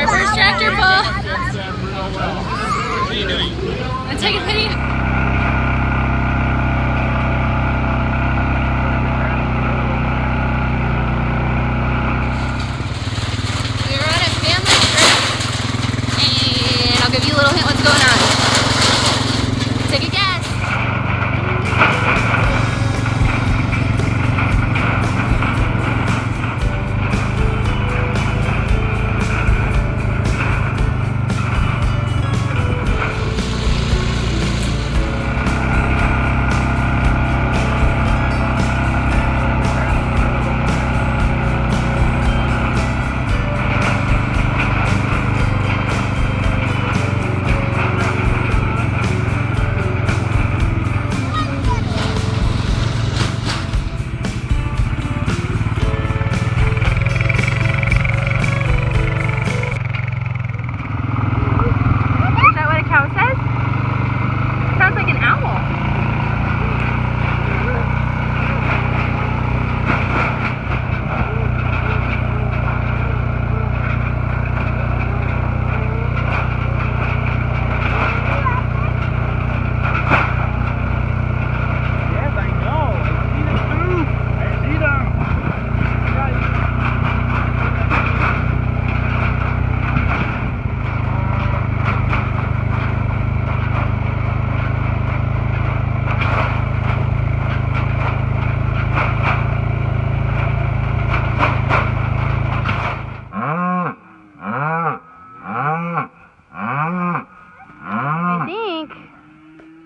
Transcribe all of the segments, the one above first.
Our first tractor pull. What are you doing? I'm taking a video. We're on a family trip, and I'll give you a little hint what's going on. Take a guess.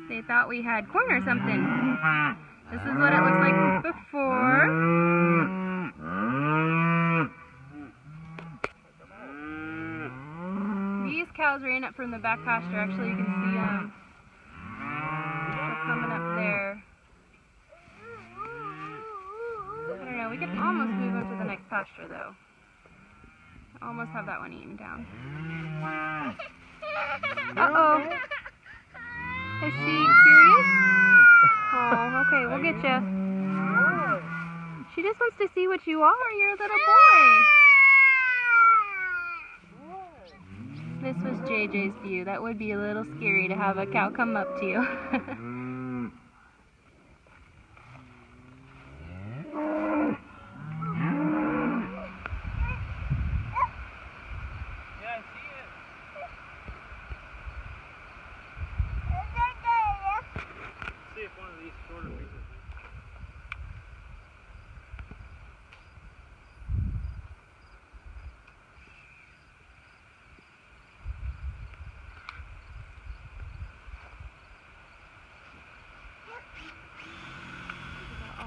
They thought we had corn or something. This is what it looks like before. These cows ran up from the back pasture. Actually, you can see them. They're coming up there. I don't know. We could almost move them to the next pasture, though. Almost have that one eaten down. Uh-oh. Is she curious? Oh, okay, we'll get you. She just wants to see what you are. You're a little boy. This was JJ's view. That would be a little scary to have a cow come up to you.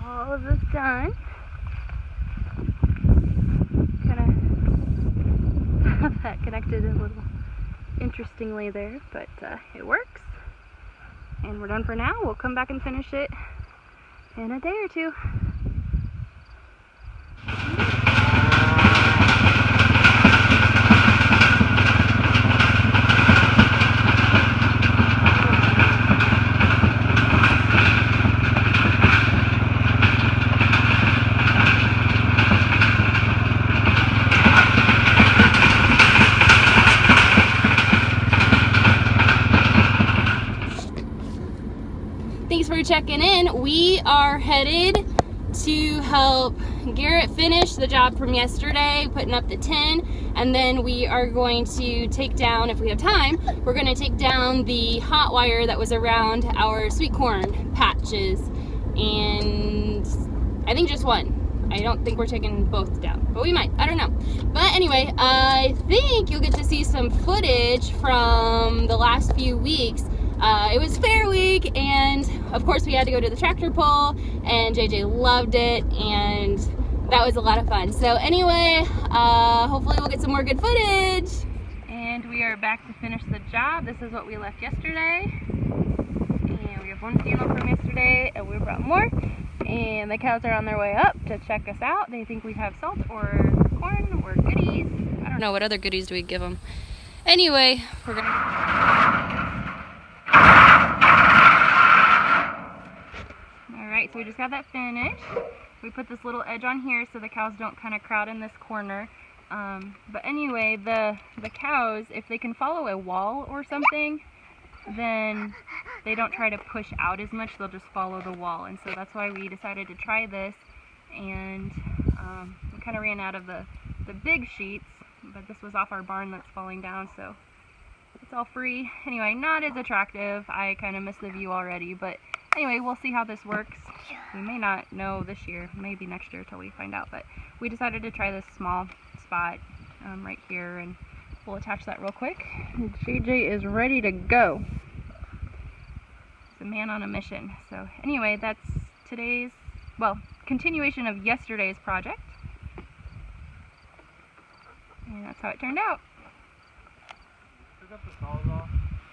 All of this done. Kind of have that connected a little interestingly there, but it works. And we're done for now. We'll come back and finish it in a day or two. Thanks for checking in. We are headed to help Garrett finish the job from yesterday, putting up the tin, and then we are going to take down, if we have time, we're going to take down the hot wire that was around our sweet corn patches, and I think just one. I don't think we're taking both down, but we might. I don't know. But anyway, I think you'll get to see some footage from the last few weeks. It was Fair Week, and of course we had to go to the tractor pull, and JJ loved it, and that was a lot of fun. So anyway, hopefully we'll get some more good footage. And we are back to finish the job. This is what we left yesterday. And we have one panel from yesterday, and we brought more. And the cows are on their way up to check us out. They think we have salt or corn or goodies. I don't know, what other goodies do we give them? Anyway, we're gonna... Alright, so we just got that finished. We put this little edge on here so the cows don't kind of crowd in this corner. But anyway, the cows, if they can follow a wall or something, then they don't try to push out as much, they'll just follow the wall. And so that's why we decided to try this. And we kind of ran out of the big sheets, but this was off our barn that's falling down, so it's all free. Anyway, not as attractive. I kind of miss the view already, but anyway, we'll see how this works. We may not know this year, maybe next year till we find out, but we decided to try this small spot right here, and we'll attach that real quick. And JJ is ready to go. He's a man on a mission. So anyway, that's today's, well, continuation of yesterday's project. And that's how it turned out.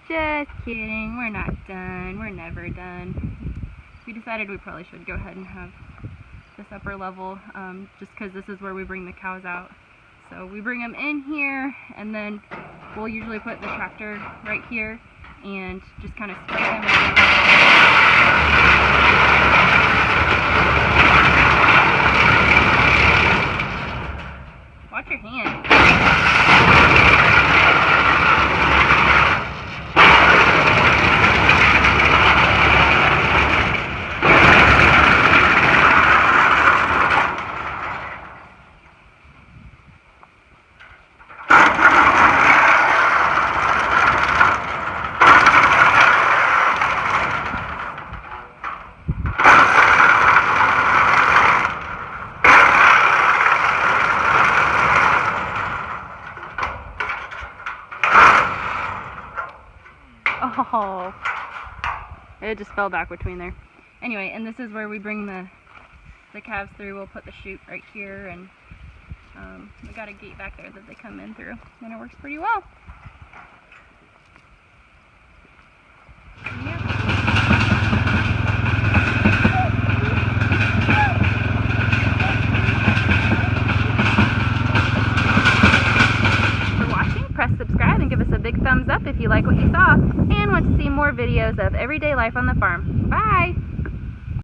Just kidding, we're not done. We're never done. We decided we probably should go ahead and have this upper level, just because this is where we bring the cows out. So we bring them in here, and then we'll usually put the tractor right here and just kind of spray them. Watch your hand. Oh, it just fell back between there. Anyway, and this is where we bring the calves through. We'll put the chute right here, and we got a gate back there that they come in through, and it works pretty well. Yeah. Press subscribe and give us a big thumbs up if you like what you saw and want to see more videos of everyday life on the farm. Bye!